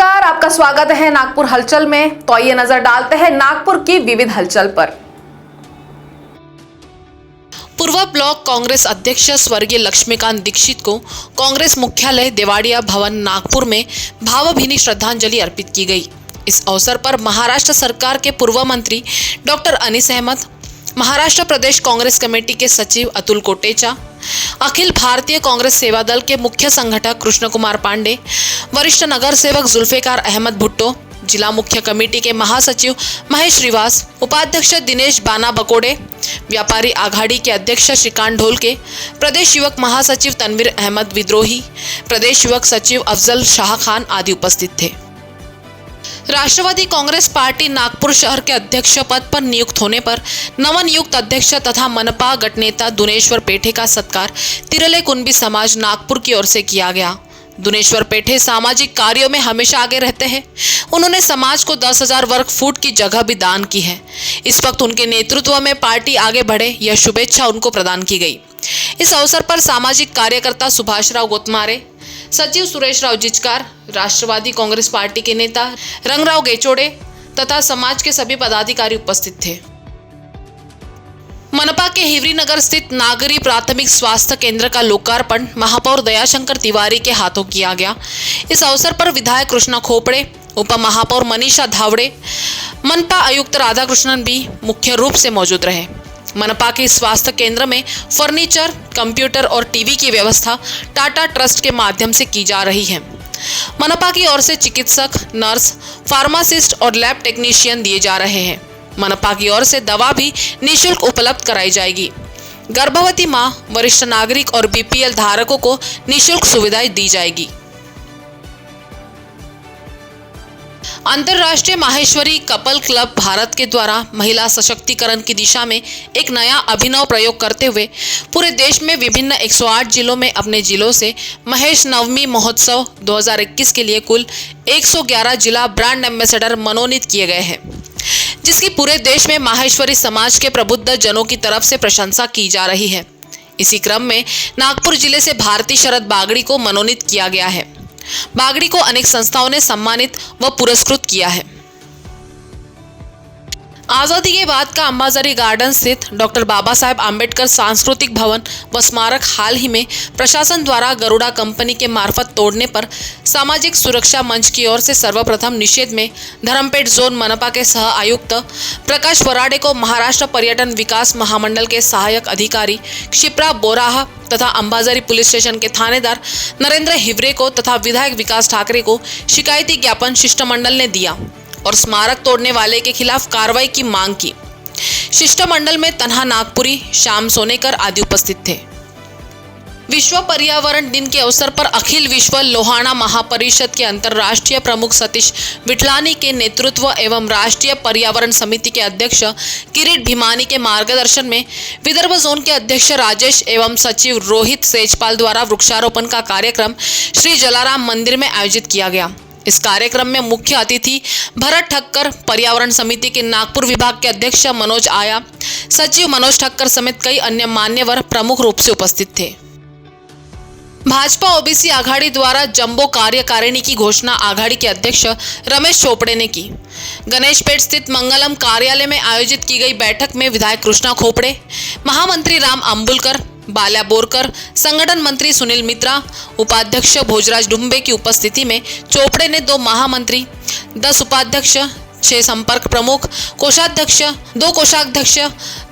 नमस्कार, आपका स्वागत है नागपुर हलचल में। तो आइए नजर डालते हैं नागपुर की विविध हलचल पर। पूर्व ब्लॉक कांग्रेस अध्यक्ष स्वर्गीय लक्ष्मीकांत दीक्षित को कांग्रेस मुख्यालय देवाड़िया भवन नागपुर में भावभीनी श्रद्धांजलि अर्पित की गई। इस अवसर पर महाराष्ट्र सरकार के पूर्व मंत्री डॉक्टर अनीस अहमद, महाराष्ट्र प्रदेश कांग्रेस कमेटी के सचिव अतुल कोटेचा, अखिल भारतीय कांग्रेस सेवा दल के मुख्य संगठक कृष्ण कुमार पांडे, वरिष्ठ नगर सेवक जुल्फिकार अहमद भुट्टो, जिला मुख्य कमेटी के महासचिव महेश श्रीवास, उपाध्यक्ष दिनेश बाना बकोड़े, व्यापारी आघाड़ी के अध्यक्ष श्रीकांत ढोलके, प्रदेश युवक महासचिव तनवीर अहमद विद्रोही, प्रदेश युवक सचिव अफजल शाह खान आदि उपस्थित थे। राष्ट्रवादी कांग्रेस पार्टी नागपुर शहर के अध्यक्ष पद पर नियुक्त होने पर नवनियुक्त अध्यक्ष तथा मनपा गटनेता दुनेश्वर पेठे का सत्कार तिरले कुंबी समाज नागपुर की ओर से किया गया। दुनेश्वर पेठे सामाजिक कार्यों में हमेशा आगे रहते हैं। उन्होंने समाज को 10,000 वर्ग फुट की जगह भी दान की है। इस वक्त उनके नेतृत्व में पार्टी आगे बढ़े, यह शुभेच्छा उनको प्रदान की गई। इस अवसर पर सामाजिक कार्यकर्ता सुभाष राव गोतमारे, सचिव सुरेश राव जिचकार, राष्ट्रवादी कांग्रेस पार्टी के नेता रंगराव गेचोड़े तथा समाज के सभी पदाधिकारी उपस्थित थे। मनपा के हिवरी नगर स्थित नागरी प्राथमिक स्वास्थ्य केंद्र का लोकार्पण महापौर दयाशंकर तिवारी के हाथों किया गया। इस अवसर पर विधायक कृष्णा खोपड़े, उप महापौर मनीषा धावड़े, मनपा आयुक्त राधाकृष्णन भी मुख्य रूप से मौजूद रहे। मनपा के स्वास्थ्य केंद्र में फर्नीचर, कंप्यूटर और टीवी की व्यवस्था टाटा ट्रस्ट के माध्यम से की जा रही है। मनपा की ओर से चिकित्सक, नर्स, फार्मासिस्ट और लैब टेक्नीशियन दिए जा रहे हैं। मनपा की ओर से दवा भी निःशुल्क उपलब्ध कराई जाएगी। गर्भवती मां, वरिष्ठ नागरिक और बीपीएल धारकों को निःशुल्क सुविधाएं दी जाएगी। अंतर्राष्ट्रीय माहेश्वरी कपल क्लब भारत के द्वारा महिला सशक्तिकरण की दिशा में एक नया अभिनव प्रयोग करते हुए पूरे देश में विभिन्न 108 जिलों में अपने जिलों से महेश नवमी महोत्सव 2021 के लिए कुल 111 जिला ब्रांड एम्बेसडर मनोनीत किए गए हैं, जिसकी पूरे देश में माहेश्वरी समाज के प्रबुद्ध जनों की तरफ से प्रशंसा की जा रही है। इसी क्रम में नागपुर जिले से भारती शरद बागड़ी को मनोनीत किया गया है। बागड़ी को अनेक संस्थाओं ने सम्मानित व पुरस्कृत किया है। आजादी के बाद का अंबाझरी गार्डन स्थित डॉक्टर बाबा साहेब आम्बेडकर सांस्कृतिक भवन व स्मारक हाल ही में प्रशासन द्वारा गरुड़ा कंपनी के मार्फत तोड़ने पर सामाजिक सुरक्षा मंच की ओर से सर्वप्रथम निषेध में धर्मपेट जोन मनपा के सह आयुक्त प्रकाश वराडे को महाराष्ट्र पर्यटन विकास महामंडल के सहायक अधिकारी क्षिप्रा बोराह तथा अंबाझरी पुलिस स्टेशन के थानेदार नरेंद्र हिवरे को तथा विधायक विकास ठाकरे को शिकायती ज्ञापन शिष्टमंडल ने दिया और स्मारक तोड़ने वाले के खिलाफ कार्रवाई की मांग की। शिष्टमंडल में तन्हा नागपुरी, श्याम सोनेकर आदि उपस्थित थे। विश्व पर्यावरण दिन के अवसर पर अखिल विश्व लोहाना महापरिषद के अंतर्राष्ट्रीय प्रमुख सतीश विठलानी के नेतृत्व एवं राष्ट्रीय पर्यावरण समिति के अध्यक्ष किरीट भीमानी के मार्गदर्शन में विदर्भ जोन के अध्यक्ष राजेश एवं सचिव रोहित सेजपाल द्वारा वृक्षारोपण का कार्यक्रम श्री जलाराम मंदिर में आयोजित किया गया। इस कार्यक्रम में मुख्य अतिथि भरत ठक्कर, पर्यावरण समिति के नागपुर विभाग के अध्यक्ष मनोज आया, सचिव मनोज ठक्कर समेत कई अन्य मान्यवर प्रमुख रूप से उपस्थित थे। भाजपा ओबीसी आघाड़ी द्वारा जंबो कार्यकारिणी की घोषणा आघाड़ी के अध्यक्ष रमेश चोपड़े ने की। गणेशपेट स्थित मंगलम कार्यालय में आयोजित की गई बैठक में विधायक कृष्णा खोपड़े, महामंत्री राम अंबुलकर, बाल्या बोरकर, संगठन मंत्री सुनील मित्रा, उपाध्यक्ष भोजराज डुम्बे की उपस्थिति में चोपड़े ने 2 महामंत्री, 10 उपाध्यक्ष, 6 संपर्क प्रमुख, कोषाध्यक्ष, 2 कोषाध्यक्ष,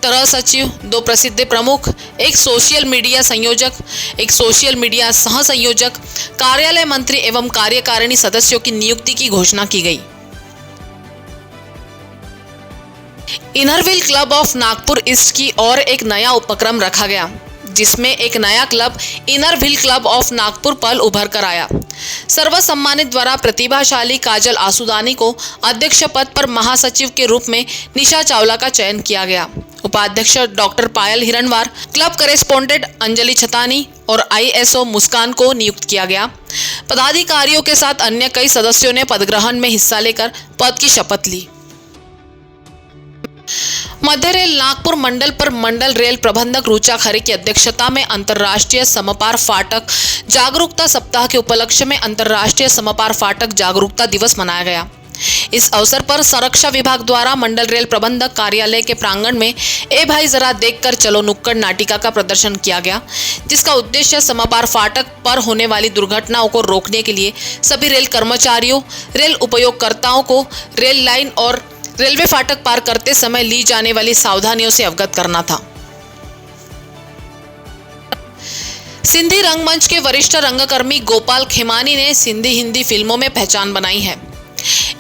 तरह सचिव, 2 प्रसिद्ध प्रमुख, 1 सोशल मीडिया संयोजक, 1 सोशल मीडिया सह संयोजक, कार्यालय मंत्री एवं कार्यकारिणी सदस्यों की नियुक्ति की घोषणा की गई। Inner Wheel club of Nagpur east की ओर एक नया उपक्रम रखा गया, जिसमें एक नया club Inner Wheel club of Nagpur पल उभर कर आया। सर्वसम्मानित द्वारा प्रतिभाशाली काजल आसुदानी को अध्यक्ष पद पर महासचिव के रूप में निशा चावला का चयन किया गया। उपाध्यक्ष डॉक्टर पायल हिरणवार, क्लब करेस्पोंडेंट अंजलि छतानी और ISO मुस्कान को नियुक्त किया गया। पदाधिकारियों के साथ अन्य कई सदस्यों ने पदग्रहण में हिस्सा लेकर पद की शपथ ली। मध्य रेल नागपुर मंडल पर मंडल रेल प्रबंधक रुचा खरे की अध्यक्षता में अंतर्राष्ट्रीय समपार फाटक जागरूकता सप्ताह के उपलक्ष्य में अंतर्राष्ट्रीय समपार फाटक जागरूकता दिवस मनाया गया। इस अवसर पर संरक्षण विभाग द्वारा मंडल रेल प्रबंधक कार्यालय के प्रांगण में ए भाई जरा देखकर चलो नुक्कड़ नाटिका का प्रदर्शन किया गया, जिसका उद्देश्य समपार फाटक पर होने वाली दुर्घटनाओं को रोकने के लिए सभी रेल कर्मचारियों, रेल उपयोगकर्ताओं को रेल लाइन और रेलवे फाटक पार करते समय ली जाने वाली सावधानियों से अवगत करना था। सिंधी रंगमंच के वरिष्ठ रंगकर्मी गोपाल खेमानी ने सिंधी हिंदी फिल्मों में पहचान बनाई है।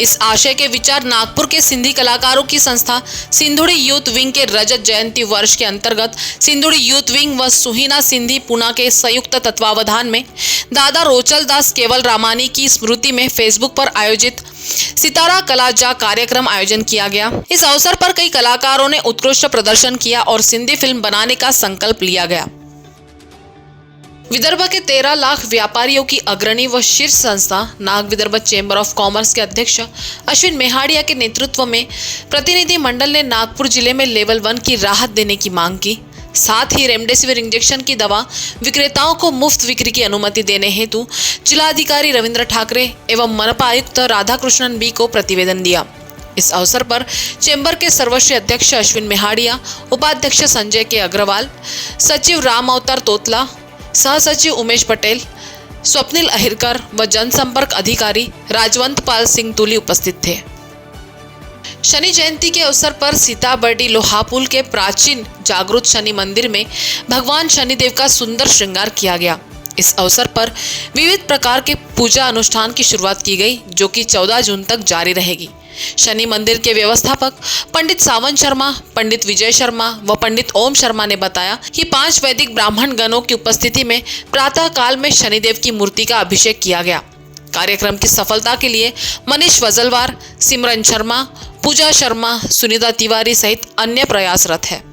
इस आशय के विचार नागपुर के सिंधी कलाकारों की संस्था सिंधुड़ी यूथ विंग के रजत जयंती वर्ष के अंतर्गत सिंधुड़ी यूथ विंग व सुहिना सिंधी पुणे के संयुक्त तत्वावधान में दादा रोचल दास केवल रामानी की स्मृति में फेसबुक पर आयोजित सितारा कला जा कार्यक्रम आयोजन किया गया। इस अवसर पर कई कलाकारों ने उत्कृष्ट प्रदर्शन किया और सिंधी फिल्म बनाने का संकल्प लिया गया। विदर्भ के 13 लाख व्यापारियों की अग्रणी व शीर्ष संस्था Nag Vidarbha chamber of commerce के अध्यक्ष अश्विन मेहाड़िया के नेतृत्व में प्रतिनिधि मंडल ने नागपुर जिले में लेवल 1 की राहत देने की मांग की। साथ ही रेमडेसिविर इंजेक्शन की दवा विक्रेताओं को मुफ्त बिक्री की अनुमति देने हेतु जिलाधिकारी रविंद्र ठाकरे एवं मनपा आयुक्त राधाकृष्णन बी को प्रतिवेदन दिया। इस अवसर पर चेंबर के सर्वश्री अध्यक्ष अश्विन मेहाड़िया, उपाध्यक्ष संजय के अग्रवाल, सचिव राम अवतार तोतला, सह सचिव उमेश पटेल, स्वप्निल अहिरकर व जनसंपर्क अधिकारी राजवंत पाल सिंह तुली उपस्थित थे। शनि जयंती के अवसर पर सीताबर्डी लोहापुल के प्राचीन जागृत शनि मंदिर में भगवान शनिदेव का सुंदर श्रृंगार किया गया। इस अवसर पर विविध प्रकार के पूजा अनुष्ठान की शुरुआत की गई, जो कि 14 जून तक जारी रहेगी। शनि मंदिर के व्यवस्थापक पंडित सावन शर्मा, पंडित विजय शर्मा व पंडित ओम शर्मा ने बताया कि 5 वैदिक ब्राह्मण गणों की उपस्थिति में प्रातः काल में शनिदेव की मूर्ति का अभिषेक किया गया। कार्यक्रम की सफलता के लिए मनीष वजलवार, सिमरन शर्मा, पूजा शर्मा, सुनीता तिवारी सहित अन्य प्रयासरत है।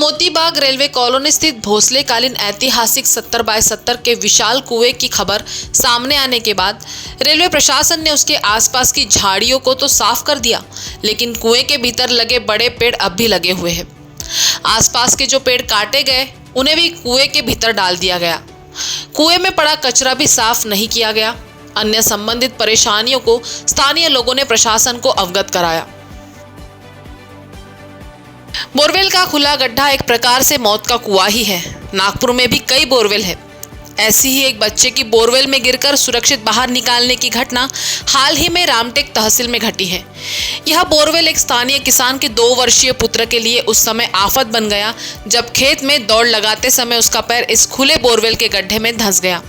मोतीबाग रेलवे कॉलोनी स्थित भोसले कालीन ऐतिहासिक 70x70 के विशाल कुएं की खबर सामने आने के बाद रेलवे प्रशासन ने उसके आसपास की झाड़ियों को तो साफ कर दिया, लेकिन कुएं के भीतर लगे बड़े पेड़ अब भी लगे हुए हैं। आसपास के जो पेड़ काटे गए उन्हें भी कुएं के भीतर डाल दिया गया। कुएं में पड़ा कचरा भी साफ नहीं किया गया। अन्य संबंधित परेशानियों को स्थानीय लोगों ने प्रशासन को अवगत कराया। बोरवेल का खुला गड्ढा एक प्रकार से मौत का कुआं ही है। नागपुर में भी कई बोरवेल है। ऐसी ही एक बच्चे की बोरवेल में गिरकर सुरक्षित बाहर निकालने की घटना हाल ही में रामटेक तहसील में घटी है। यह बोरवेल एक स्थानीय किसान के 2 वर्षीय पुत्र के लिए उस समय आफत बन गया, जब खेत में दौड़ लगाते समय उसका पैर इस खुले बोरवेल के गड्ढे में धंस गया।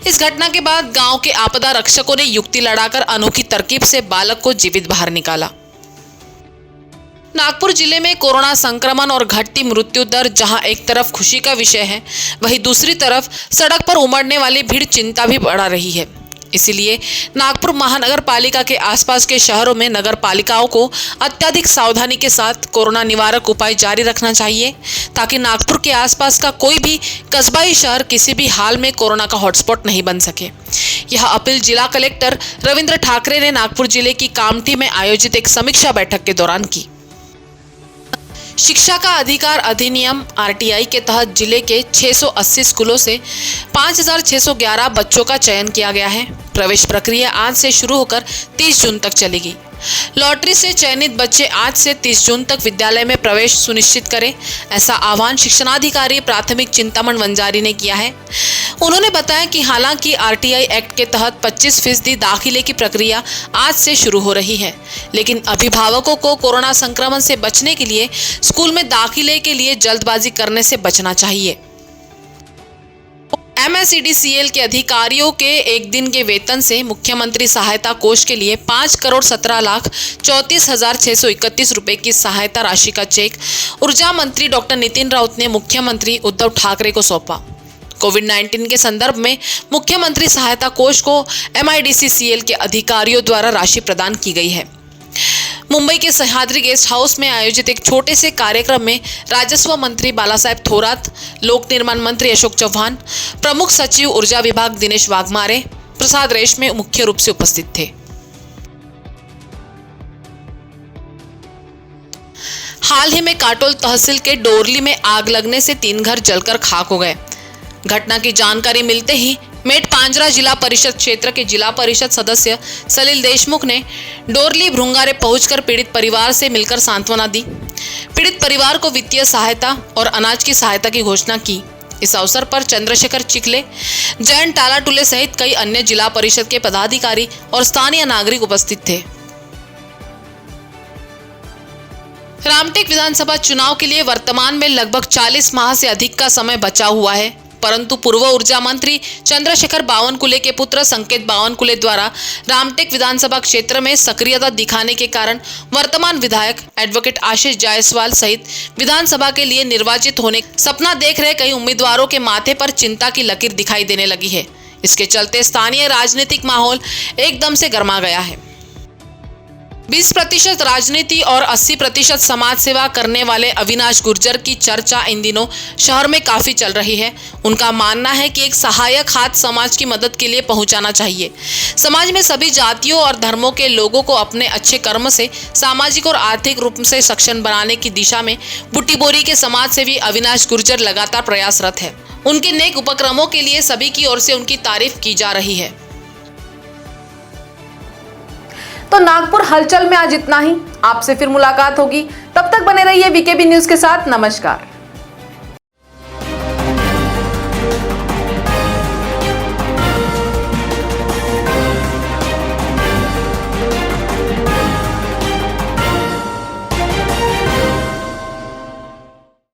इस घटना के बाद गांव के आपदा रक्षकों ने युक्ति लड़ाकर अनोखी तरकीब से बालक को जीवित बाहर निकाला। नागपुर जिले में कोरोना संक्रमण और घटती मृत्यु दर जहां एक तरफ खुशी का विषय है, वहीं दूसरी तरफ सड़क पर उमड़ने वाली भीड़ चिंता भी बढ़ा रही है। इसीलिए नागपुर महानगर पालिका के आसपास के शहरों में नगर पालिकाओं को अत्यधिक सावधानी के साथ कोरोना निवारक उपाय जारी रखना चाहिए, ताकि नागपुर के आसपास का कोई भी कस्बाई शहर किसी भी हाल में कोरोना का हॉटस्पॉट नहीं बन सके। यह अपील जिला कलेक्टर रविंद्र ठाकरे ने नागपुर जिले की कामठी में आयोजित एक समीक्षा बैठक के दौरान की। शिक्षा का अधिकार अधिनियम आरटीआई के तहत जिले के 680 स्कूलों से 5611 बच्चों का चयन किया गया है। प्रवेश प्रक्रिया आज से शुरू होकर 30 जून तक चलेगी। लॉटरी से चयनित बच्चे आज से 30 जून तक विद्यालय में प्रवेश सुनिश्चित करें, ऐसा आह्वान शिक्षणाधिकारी प्राथमिक चिंतामण वंजारी ने किया है। उन्होंने बताया कि हालांकि आरटीआई एक्ट के तहत 25% दाखिले की प्रक्रिया आज से शुरू हो रही है, लेकिन अभिभावकों को कोरोना संक्रमण से बचने के लिए स्कूल में दाखिले के लिए जल्दबाजी करने से बचना चाहिए। MSEDCL के अधिकारियों के एक दिन के वेतन से मुख्यमंत्री सहायता कोष के लिए 5,17,34,631 रुपए की सहायता राशि का चेक ऊर्जा मंत्री डॉक्टर नितिन राउत ने मुख्यमंत्री उद्धव ठाकरे को सौंपा। कोविड-19 के संदर्भ में मुख्यमंत्री सहायता कोष को MIDCCL के अधिकारियों द्वारा राशि प्रदान की गई है। मुंबई के सह्याद्री गेस्ट हाउस में आयोजित एक छोटे से कार्यक्रम में राजस्व मंत्री बालासाहेब थोरात, लोक निर्माण मंत्री अशोक चौहान, प्रमुख सचिव ऊर्जा विभाग दिनेश वाघमारे, प्रसाद रेशमे मुख्य रूप से उपस्थित थे। हाल ही में काटोल तहसील के डोरली में आग लगने से 3 घर जलकर खाक हो गए। घटना की जानकारी मिलते ही मेट पांजरा जिला परिषद क्षेत्र के जिला परिषद सदस्य सलील देशमुख ने डोरली भृंगारे पहुंचकर पीड़ित परिवार से मिलकर सांत्वना दी। पीड़ित परिवार को वित्तीय सहायता और अनाज की सहायता की घोषणा की। इस अवसर पर चंद्रशेखर चिखले, जयंत टालाटुले सहित कई अन्य जिला परिषद के पदाधिकारी और स्थानीय नागरिक उपस्थित थे। रामटेक विधानसभा चुनाव के लिए वर्तमान में लगभग 40 माह से अधिक का समय बचा हुआ है, परंतु पूर्व ऊर्जा मंत्री चंद्रशेखर बावनकुले के पुत्र संकेत बावनकुले द्वारा रामटेक विधानसभा क्षेत्र में सक्रियता दिखाने के कारण वर्तमान विधायक एडवोकेट आशीष जायसवाल सहित विधानसभा के लिए निर्वाचित होने का सपना देख रहे कई उम्मीदवारों के माथे पर चिंता की लकीर दिखाई देने लगी है। इसके चलते स्थानीय राजनीतिक माहौल एकदम से गर्मा गया है। 20% राजनीति और 80% समाज सेवा करने वाले अविनाश गुर्जर की चर्चा इन दिनों शहर में काफी चल रही है। उनका मानना है कि एक सहायक हाथ समाज की मदद के लिए पहुंचाना चाहिए। समाज में सभी जातियों और धर्मों के लोगों को अपने अच्छे कर्म से सामाजिक और आर्थिक रूप से सक्षम बनाने की दिशा में बुट्टी बोरी के समाज सेवी अविनाश गुर्जर लगातार प्रयासरत है। उनके नेक उपक्रमों के लिए सभी की ओर से उनकी तारीफ की जा रही है। तो नागपुर हलचल में आज इतना ही। आपसे फिर मुलाकात होगी, तब तक बने रहिए वीकेबी न्यूज के साथ। नमस्कार।